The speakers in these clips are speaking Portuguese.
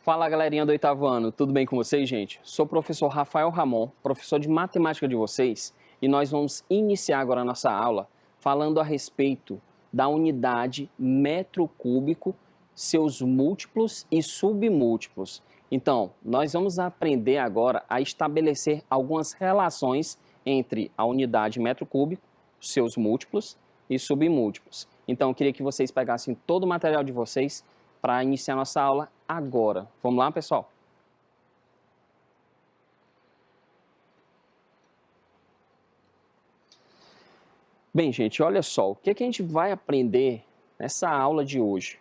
Fala, galerinha do oitavo ano, tudo bem com vocês, gente? Sou o professor Rafael Ramon, professor de matemática de vocês, e nós vamos iniciar agora a nossa aula falando a respeito da unidade metro cúbico, seus múltiplos e submúltiplos. Então, nós vamos aprender agora a estabelecer algumas relações entre a unidade metro cúbico, seus múltiplos e submúltiplos. Então, eu queria que vocês pegassem todo o material de vocês para iniciar nossa aula agora. Vamos lá, pessoal? Bem, gente, olha só, o que a gente vai aprender nessa aula de hoje?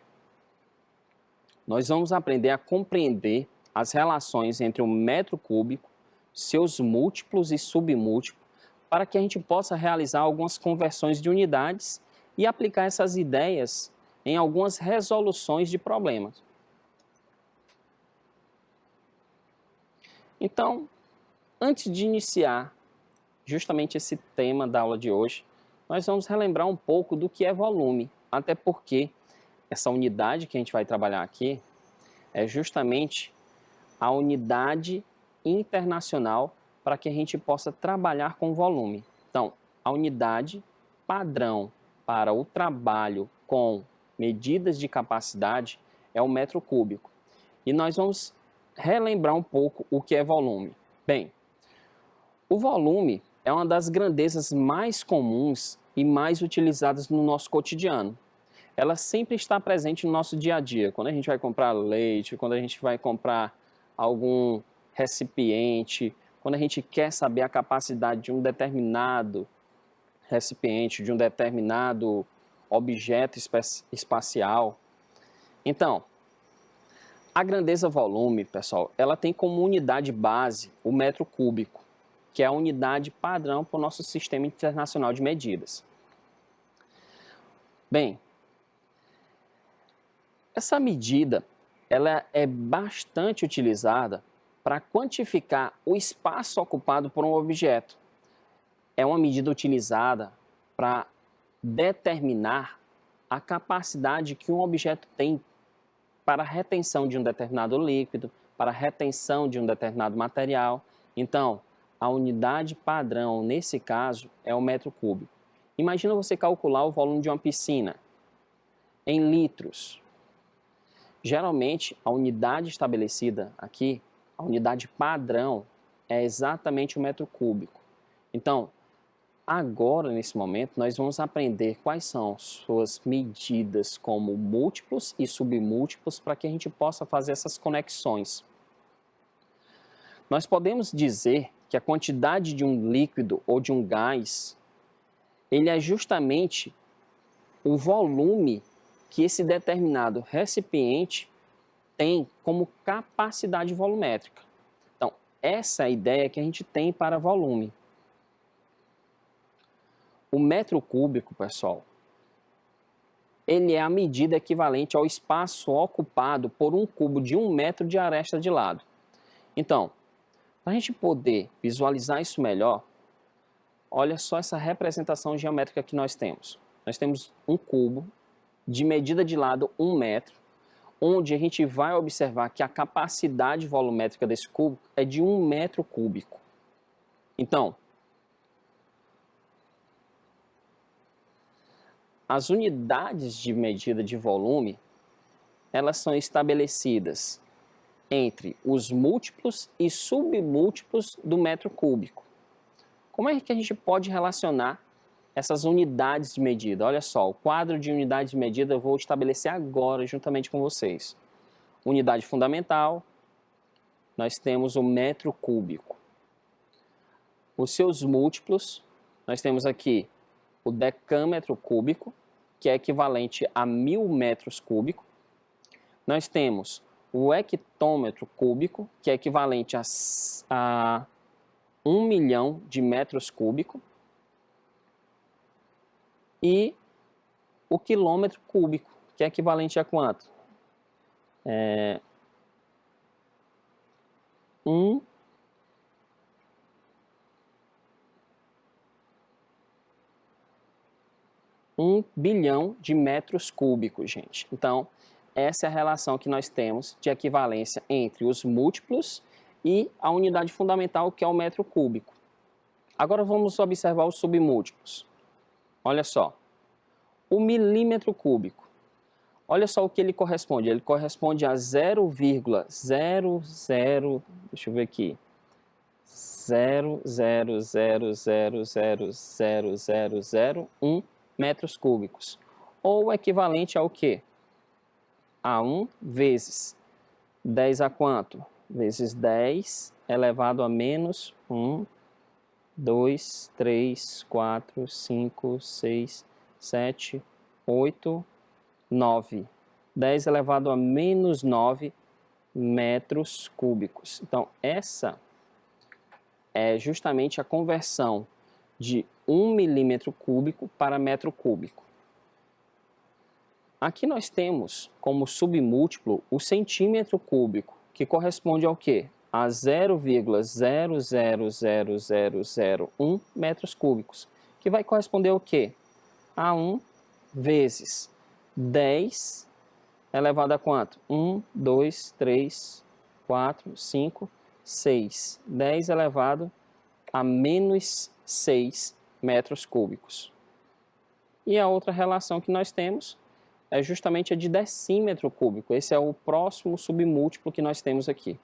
Nós vamos aprender a compreender as relações entre o metro cúbico, seus múltiplos e submúltiplos, para que a gente possa realizar algumas conversões de unidades e aplicar essas ideias em algumas resoluções de problemas. Então, antes de iniciar justamente esse tema da aula de hoje, nós vamos relembrar um pouco do que é volume, até porque essa unidade que a gente vai trabalhar aqui é justamente a unidade internacional para que a gente possa trabalhar com volume. Então, a unidade padrão para o trabalho com medidas de capacidade é o metro cúbico. E nós vamos relembrar um pouco o que é volume. Bem, o volume é uma das grandezas mais comuns e mais utilizadas no nosso cotidiano. Ela sempre está presente no nosso dia a dia. Quando a gente vai comprar leite, quando a gente vai comprar algum recipiente, quando a gente quer saber a capacidade de um determinado recipiente, de um determinado objeto espacial. Então, a grandeza volume, pessoal, ela tem como unidade base o metro cúbico, que é a unidade padrão para o nosso sistema internacional de medidas. Bem, essa medida ela é bastante utilizada para quantificar o espaço ocupado por um objeto. É uma medida utilizada para determinar a capacidade que um objeto tem para a retenção de um determinado líquido, para a retenção de um determinado material. Então, a unidade padrão, nesse caso, é o metro cúbico. Imagina você calcular o volume de uma piscina em litros. Geralmente, a unidade estabelecida aqui, a unidade padrão, é exatamente o metro cúbico. Então, agora, nesse momento, nós vamos aprender quais são suas medidas como múltiplos e submúltiplos para que a gente possa fazer essas conexões. Nós podemos dizer que a quantidade de um líquido ou de um gás, ele é justamente o volume que esse determinado recipiente tem como capacidade volumétrica. Então, essa é a ideia que a gente tem para volume. O metro cúbico, pessoal, ele é a medida equivalente ao espaço ocupado por um cubo de 1 metro de aresta de lado. Então, para a gente poder visualizar isso melhor, olha só essa representação geométrica que nós temos. Nós temos um cubo de medida de lado 1 metro, onde a gente vai observar que a capacidade volumétrica desse cubo é de 1 metro cúbico. Então, as unidades de medida de volume, elas são estabelecidas entre os múltiplos e submúltiplos do metro cúbico. Como é que a gente pode relacionar essas unidades de medida? Olha só, o quadro de unidades de medida eu vou estabelecer agora juntamente com vocês. Unidade fundamental, nós temos o metro cúbico. Os seus múltiplos, nós temos aqui o decâmetro cúbico, que é equivalente a 1000 metros cúbicos. Nós temos o hectômetro cúbico, que é equivalente a 1 milhão de metros cúbicos. E o quilômetro cúbico, que é equivalente a quanto? 1 bilhão de metros cúbicos, gente. Então, essa é a relação que nós temos de equivalência entre os múltiplos e a unidade fundamental, que é o metro cúbico. Agora vamos observar os submúltiplos. Olha só, o milímetro cúbico. Olha só o que ele corresponde. Ele corresponde a 0,00, deixa eu ver aqui, 0,00000001 metros cúbicos. Ou equivalente ao quê? A 1 vezes 10 a quanto? Vezes 10 elevado a menos 1, 2, 3, 4, 5, 6, 7, 8, 9. 10 elevado a menos 9 metros cúbicos. Então, essa é justamente a conversão de 1 milímetro cúbico para metro cúbico. Aqui nós temos como submúltiplo o centímetro cúbico, que corresponde ao quê? A 0,000001 metros cúbicos, que vai corresponder ao quê? A 1 vezes 10 elevado a quanto? 1, 2, 3, 4, 5, 6. 10 elevado a menos 6 metros cúbicos. E a outra relação que nós temos é justamente a de decímetro cúbico. Esse é o próximo submúltiplo que nós temos aqui.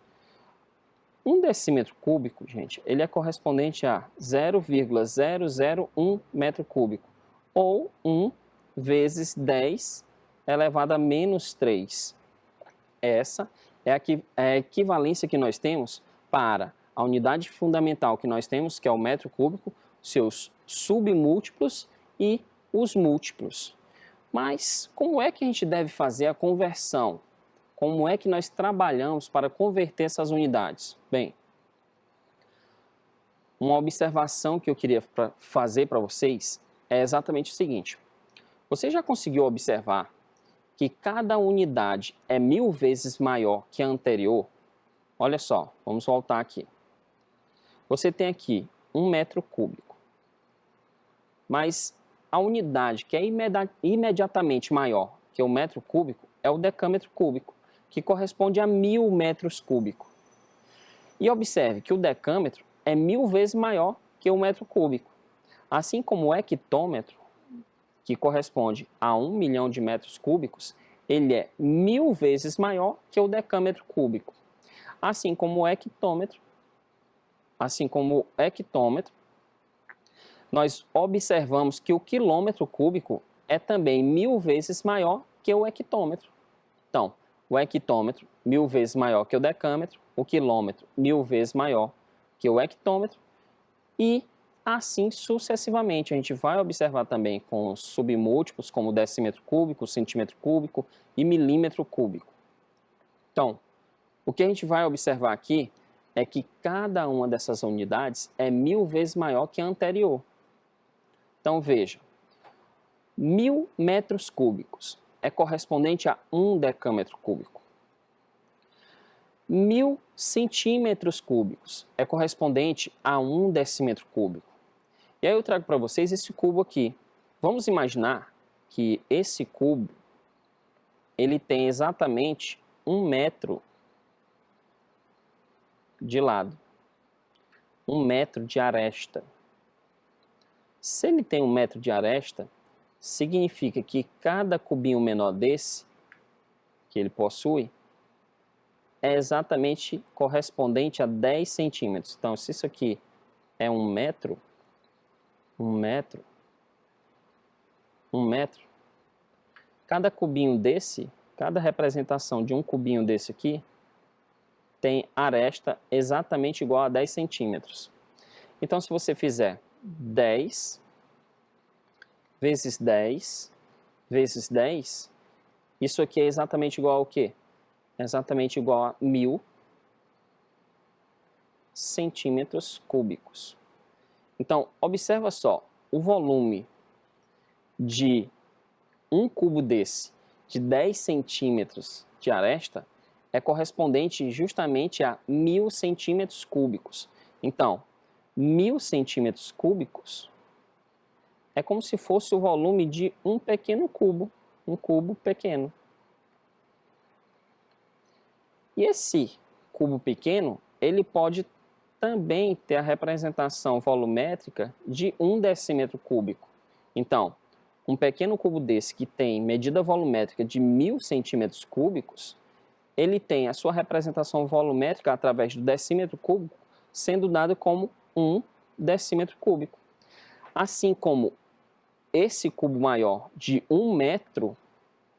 Um decímetro cúbico, gente, ele é correspondente a 0,001 metro cúbico, ou 1 vezes 10 elevado a menos 3. Essa é a equivalência que nós temos para a unidade fundamental que nós temos, que é o metro cúbico, seus submúltiplos e os múltiplos. Mas como é que a gente deve fazer a conversão? Como é que nós trabalhamos para converter essas unidades? Bem, uma observação que eu queria fazer para vocês é exatamente o seguinte. Você já conseguiu observar que cada unidade é 1000 vezes maior que a anterior? Olha só, vamos voltar aqui. Você tem aqui 1 metro cúbico, mas a unidade que é imediatamente maior que o metro cúbico é o decâmetro cúbico, que corresponde a 1000 metros cúbicos. E observe que o decâmetro é 1000 vezes maior que o metro cúbico, assim como o hectômetro, que corresponde a 1 milhão de metros cúbicos, ele é 1000 vezes maior que o decâmetro cúbico. Assim como o hectômetro, nós observamos que o quilômetro cúbico é também 1000 vezes maior que o hectômetro. Então, o hectômetro 1000 vezes maior que o decâmetro, o quilômetro 1000 vezes maior que o hectômetro e assim sucessivamente. A gente vai observar também com os submúltiplos como decímetro cúbico, centímetro cúbico e milímetro cúbico. Então, o que a gente vai observar aqui é que cada uma dessas unidades é 1000 vezes maior que a anterior. Então, veja, 1000 metros cúbicos é correspondente a 1 decâmetro cúbico. 1000 centímetros cúbicos é correspondente a 1 decímetro cúbico. E aí eu trago para vocês esse cubo aqui. Vamos imaginar que esse cubo ele tem exatamente 1 metro de lado, 1 metro de aresta. Se ele tem 1 metro de aresta, significa que cada cubinho menor desse, que ele possui, é exatamente correspondente a 10 centímetros. Então, se isso aqui é 1 metro, cada cubinho desse, cada representação de um cubinho desse aqui, tem aresta exatamente igual a 10 centímetros. Então, se você fizer 10 vezes 10 vezes 10, isso aqui é exatamente igual ao quê? É exatamente igual a 1000 centímetros cúbicos. Então, observa só, o volume de um cubo desse, de 10 centímetros de aresta, é correspondente justamente a 1000 centímetros cúbicos. Então, 1000 centímetros cúbicos é como se fosse o volume de um pequeno cubo, um cubo pequeno. E esse cubo pequeno, ele pode também ter a representação volumétrica de 1 decímetro cúbico. Então, um pequeno cubo desse que tem medida volumétrica de 1000 centímetros cúbicos, ele tem a sua representação volumétrica através do decímetro cúbico sendo dado como 1 decímetro cúbico. Assim como esse cubo maior de 1 metro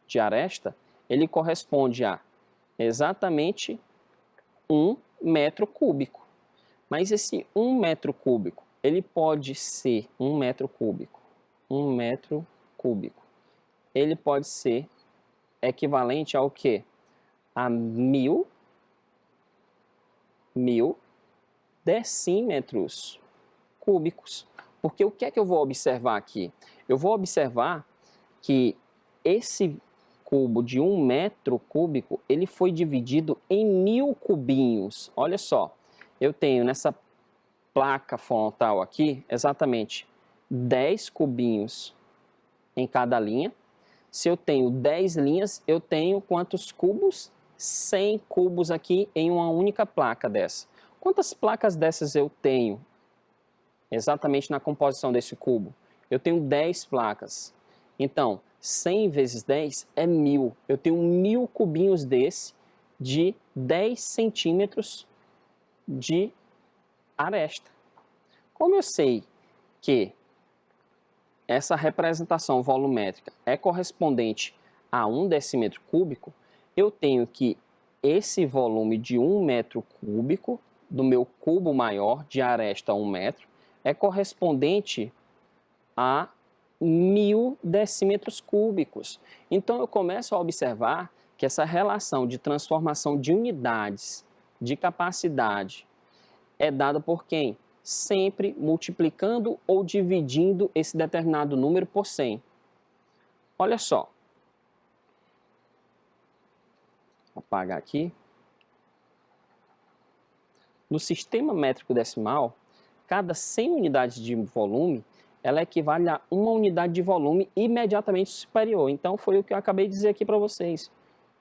de aresta, ele corresponde a exatamente 1 metro cúbico. Mas esse 1 metro cúbico, ele pode ser 1 metro cúbico. 1 metro cúbico. Ele pode ser equivalente ao quê? A 1000 decímetros cúbicos. Porque o que é que eu vou observar aqui? Eu vou observar que esse cubo de 1 metro cúbico, ele foi dividido em 1000 cubinhos. Olha só, eu tenho nessa placa frontal aqui, exatamente 10 cubinhos em cada linha. Se eu tenho 10 linhas, eu tenho quantos cubos? 100 cubos aqui em uma única placa dessa. Quantas placas dessas eu tenho exatamente na composição desse cubo? Eu tenho 10 placas. Então, 100 vezes 10 é 1000. Eu tenho 1000 cubinhos desse de 10 centímetros de aresta. Como eu sei que essa representação volumétrica é correspondente a 1 decímetro cúbico, eu tenho que esse volume de 1 metro cúbico do meu cubo maior de aresta 1 metro é correspondente a 1000 decímetros cúbicos. Então eu começo a observar que essa relação de transformação de unidades de capacidade é dada por quem? Sempre multiplicando ou dividindo esse determinado número por 100. Olha só. Vou apagar aqui. No sistema métrico decimal, cada 100 unidades de volume, ela equivale a uma unidade de volume imediatamente superior. Então, foi o que eu acabei de dizer aqui para vocês.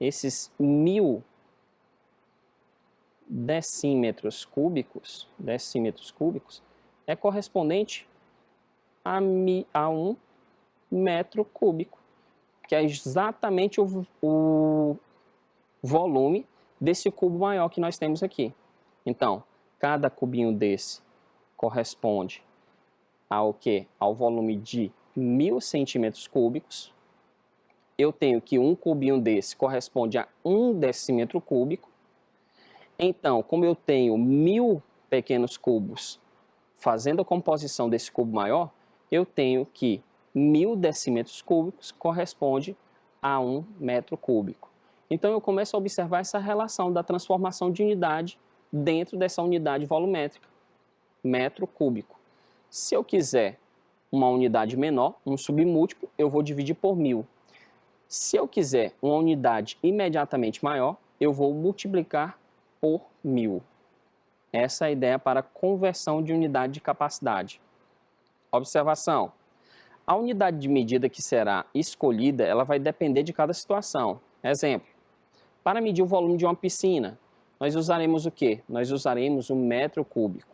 Esses 1000 decímetros cúbicos é correspondente a 1 metro cúbico, que é exatamente o volume desse cubo maior que nós temos aqui. Então, cada cubinho desse corresponde ao quê? Ao volume de 1000 centímetros cúbicos. Eu tenho que um cubinho desse corresponde a 1 decímetro cúbico. Então, como eu tenho 1000 pequenos cubos fazendo a composição desse cubo maior, eu tenho que 1000 decímetros cúbicos corresponde a 1 metro cúbico. Então, eu começo a observar essa relação da transformação de unidade dentro dessa unidade volumétrica, metro cúbico. Se eu quiser uma unidade menor, um submúltiplo, eu vou dividir por 1000. Se eu quiser uma unidade imediatamente maior, eu vou multiplicar por 1000. Essa é a ideia para conversão de unidade de capacidade. Observação. A unidade de medida que será escolhida, ela vai depender de cada situação. Exemplo, para medir o volume de uma piscina, nós usaremos o quê? Nós usaremos um metro cúbico.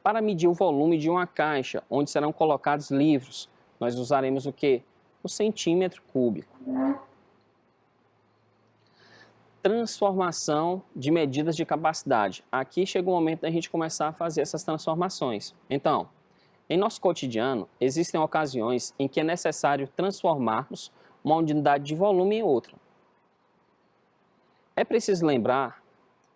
Para medir o volume de uma caixa, onde serão colocados livros, nós usaremos o quê? O centímetro cúbico. Transformação de medidas de capacidade. Aqui chega o momento da gente começar a fazer essas transformações. Então, em nosso cotidiano, existem ocasiões em que é necessário transformarmos uma unidade de volume em outra. É preciso lembrar,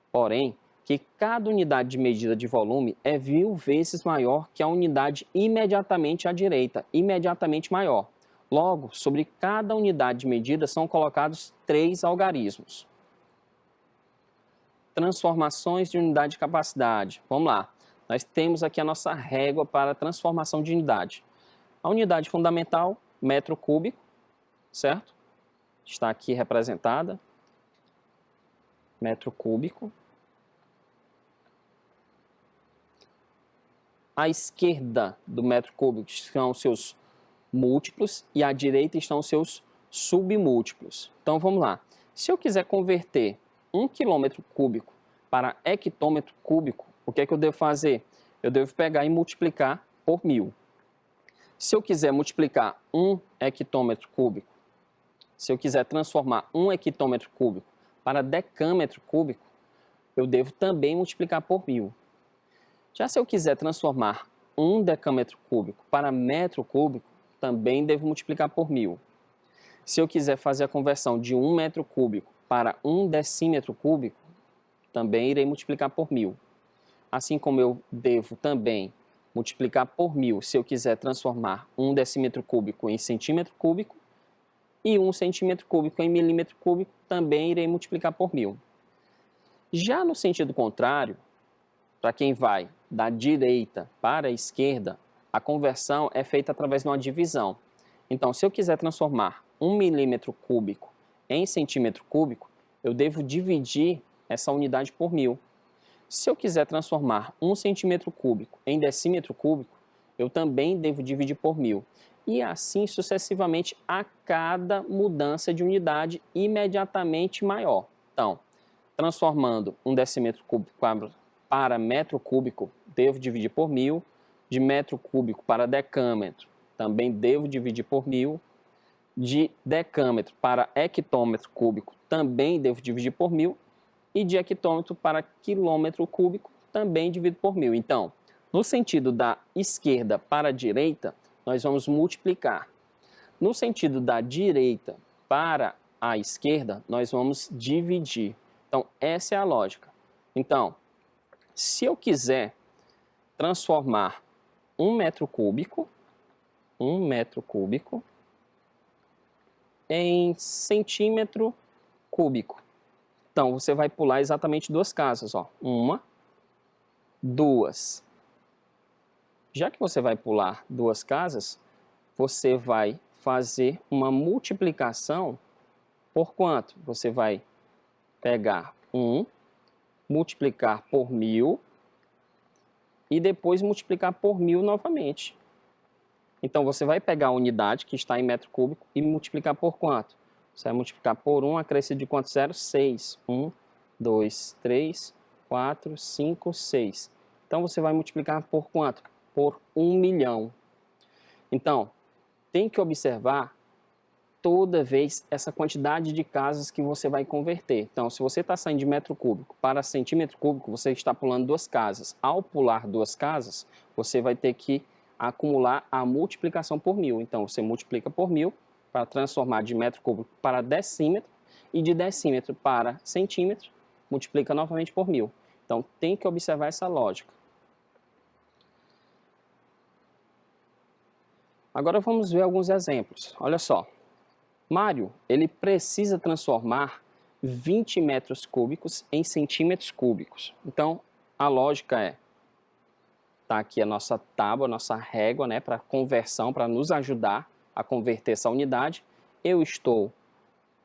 porém, que cada unidade de medida de volume é 1000 vezes maior que a unidade imediatamente à direita, imediatamente maior. Logo, sobre cada unidade de medida são colocados 3 algarismos. Transformações de unidade de capacidade. Vamos lá. Nós temos aqui a nossa régua para transformação de unidade. A unidade fundamental, metro cúbico, certo? Está aqui representada. Metro cúbico. À esquerda do metro cúbico estão os seus múltiplos e à direita estão os seus submúltiplos. Então, vamos lá. Se eu quiser converter 1 quilômetro cúbico para hectômetro cúbico, o que é que eu devo fazer? Eu devo pegar e multiplicar por 1000. Se eu quiser multiplicar 1 hectômetro cúbico, se eu quiser transformar 1 hectômetro cúbico para decâmetro cúbico, eu devo também multiplicar por 1000. Já se eu quiser transformar 1 decâmetro cúbico para metro cúbico, também devo multiplicar por 1000. Se eu quiser fazer a conversão de 1 metro cúbico para 1 decímetro cúbico, também irei multiplicar por 1000. Assim como eu devo também multiplicar por 1000 se eu quiser transformar 1 decímetro cúbico em centímetro cúbico e 1 centímetro cúbico em milímetro cúbico, também irei multiplicar por 1000. Já no sentido contrário, para quem vai da direita para a esquerda, a conversão é feita através de uma divisão. Então, se eu quiser transformar 1 milímetro cúbico em centímetro cúbico, eu devo dividir essa unidade por 1000. Se eu quiser transformar 1 centímetro cúbico em decímetro cúbico, eu também devo dividir por 1000. E assim sucessivamente a cada mudança de unidade imediatamente maior. Então, transformando 1 decímetro cúbico para metro cúbico, devo dividir por 1000. De metro cúbico para decâmetro, também devo dividir por 1000. De decâmetro para hectômetro cúbico, também devo dividir por 1000. E de hectômetro para quilômetro cúbico, também divido por 1000. Então, no sentido da esquerda para a direita, nós vamos multiplicar. No sentido da direita para a esquerda, nós vamos dividir. Então, essa é a lógica. Então, se eu quiser transformar 1 metro cúbico em centímetro cúbico. Então, você vai pular exatamente duas casas, ó. 1, 2. Já que você vai pular duas casas, você vai fazer uma multiplicação por quanto? Você vai pegar 1, multiplicar por 1000 e depois multiplicar por 1000 novamente. Então, você vai pegar a unidade que está em metro cúbico e multiplicar por quanto? Você vai multiplicar por 1, acrescido de quantos zeros? 6. 1, 2, 3, 4, 5, 6. Então, você vai multiplicar por quanto? Por 1 milhão. Então, tem que observar toda vez essa quantidade de casas que você vai converter. Então, se você está saindo de metro cúbico para centímetro cúbico, você está pulando duas casas. Ao pular duas casas, você vai ter que acumular a multiplicação por 1000. Então, você multiplica por 1000 para transformar de metro cúbico para decímetro e de decímetro para centímetro, multiplica novamente por 1000. Então, tem que observar essa lógica. Agora vamos ver alguns exemplos. Olha só. Mário, ele precisa transformar 20 metros cúbicos em centímetros cúbicos. Então, a lógica é, tá aqui a nossa tábua, a nossa régua, né, para conversão, para nos ajudar a converter essa unidade. Eu estou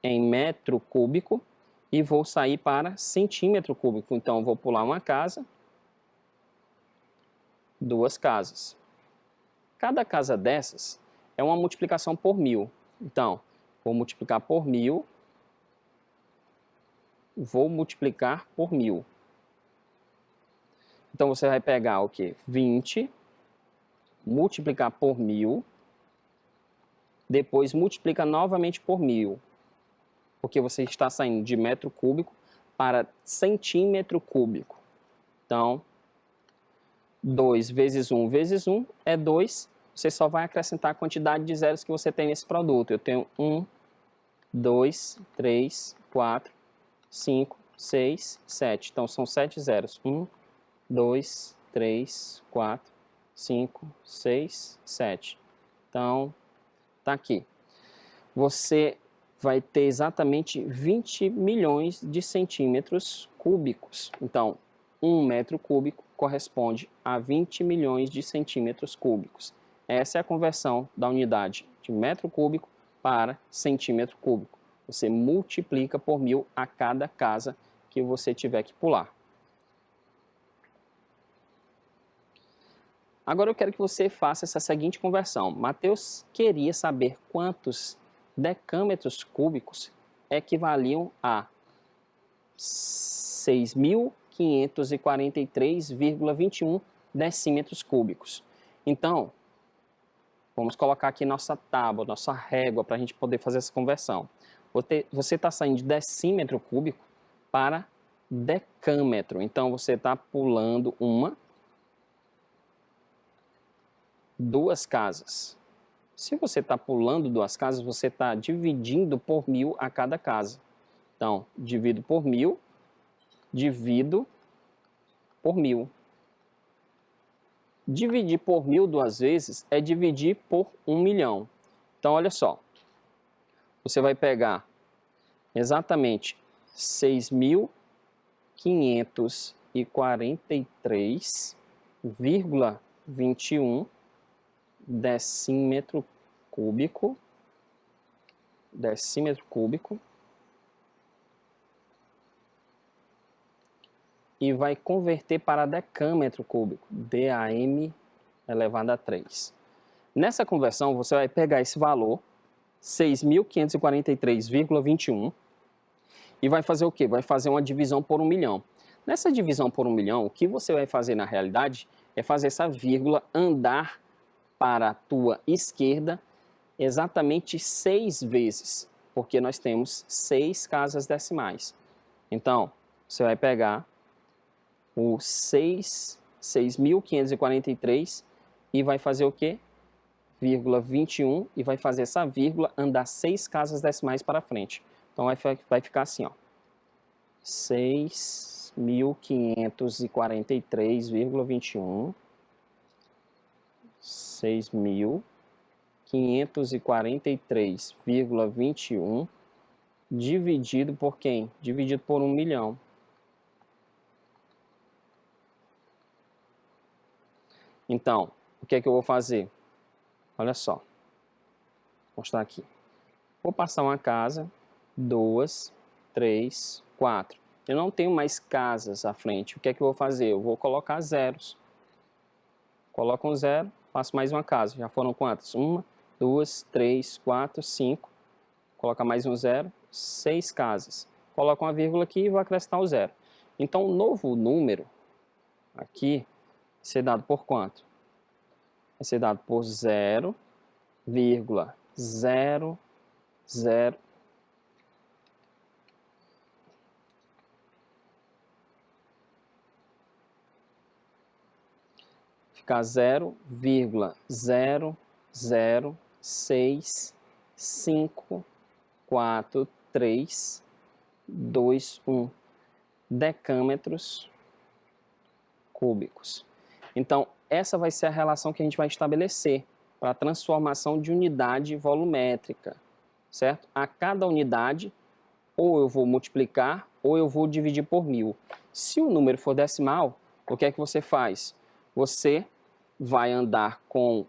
em metro cúbico e vou sair para centímetro cúbico. Então, eu vou pular uma casa, duas casas. Cada casa dessas é uma multiplicação por 1000. Então, vou multiplicar por 1000, vou multiplicar por 1000. Então, você vai pegar o quê? 20, multiplicar por 1000, depois multiplica novamente por 1000, porque você está saindo de metro cúbico para centímetro cúbico. Então, 2 vezes 1 vezes 1 é 2, você só vai acrescentar a quantidade de zeros que você tem nesse produto. Eu tenho 1, 2, 3, 4, 5, 6, 7. Então, são 7 zeros. 1, 2, 3, 4, 5, 6, 7. Então, tá aqui. Você vai ter exatamente 20 milhões de centímetros cúbicos. Então, 1 metro cúbico corresponde a 20 milhões de centímetros cúbicos. Essa é a conversão da unidade de metro cúbico para centímetro cúbico. Você multiplica por 1000 a cada casa que você tiver que pular. Agora eu quero que você faça essa seguinte conversão. Mateus queria saber quantos decâmetros cúbicos equivaliam a 6.543,21 decímetros cúbicos. Então, vamos colocar aqui nossa tábua, nossa régua, para a gente poder fazer essa conversão. Você está saindo de decímetro cúbico para decâmetro. Então, você está pulando duas casas. Se você está pulando duas casas, você está dividindo por 1000 a cada casa. Então, divido por 1000, divido por 1000. Dividir por 1000 duas vezes é dividir por 1 milhão. Então, olha só. Você vai pegar exatamente 6.543,21 decímetro cúbico, e vai converter para decâmetro cúbico, DAM elevado a 3. Nessa conversão, você vai pegar esse valor, 6.543,21, e vai fazer o quê? Vai fazer uma divisão por 1 milhão. Nessa divisão por 1 milhão, o que você vai fazer na realidade é fazer essa vírgula andar para a tua esquerda exatamente 6 vezes, porque nós temos 6 casas decimais. Então, você vai pegar o 6.543 e vai fazer o quê? Vírgula 21 e vai fazer essa vírgula andar 6 casas decimais para frente. Então, vai ficar assim, ó. 6.543,21 6.543,21 dividido por quem? Dividido por 1 milhão. Então, o que é que eu vou fazer? Olha só. Vou mostrar aqui. Vou passar uma casa, 2, 3, 4. Eu não tenho mais casas à frente. O que é que eu vou fazer? Eu vou colocar zeros. Coloco um zero, passo mais uma casa. Já foram quantas? 1, 2, 3, 4, 5. Coloca mais um zero, 6 casas. Coloco uma vírgula aqui e vou acrescentar o zero. Então, o novo número aqui vai ser dado por quanto? Vai ser dado por 0,00 ficar 0,00654,321 decâmetros cúbicos. Então, essa vai ser a relação que a gente vai estabelecer para a transformação de unidade volumétrica, certo? A cada unidade, ou eu vou multiplicar, ou eu vou dividir por 1000. Se o número for decimal, o que é que você faz? Você vai andar com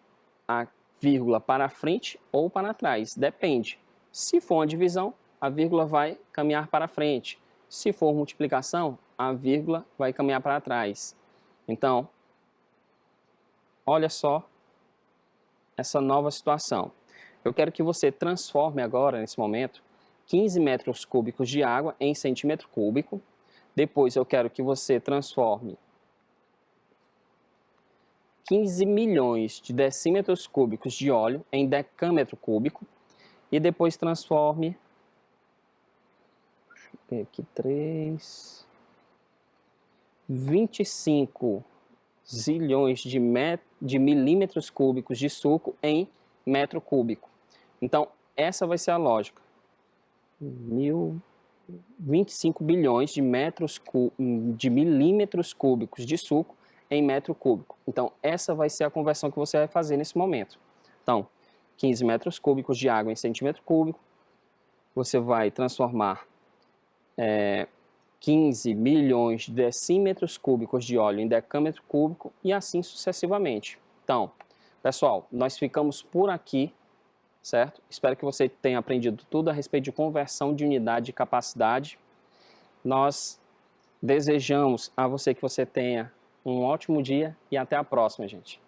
a vírgula para frente ou para trás, depende. Se for uma divisão, a vírgula vai caminhar para frente. Se for multiplicação, a vírgula vai caminhar para trás. Então, olha só essa nova situação. Eu quero que você transforme agora, nesse momento, 15 metros cúbicos de água em centímetro cúbico. Depois eu quero que você transforme 15 milhões de decímetros cúbicos de óleo em decâmetro cúbico. E depois transforme, deixa eu ver aqui, 25 zilhões de milímetros cúbicos de suco em metro cúbico. Então, essa vai ser a lógica. 25 bilhões de milímetros cúbicos de suco em metro cúbico. Então, essa vai ser a conversão que você vai fazer nesse momento. Então, 15 metros cúbicos de água em centímetro cúbico. Você vai transformar 15 milhões de decímetros cúbicos de óleo em decâmetro cúbico e assim sucessivamente. Então, pessoal, nós ficamos por aqui, certo? Espero que você tenha aprendido tudo a respeito de conversão de unidade de capacidade. Nós desejamos a você que você tenha um ótimo dia e até a próxima, gente.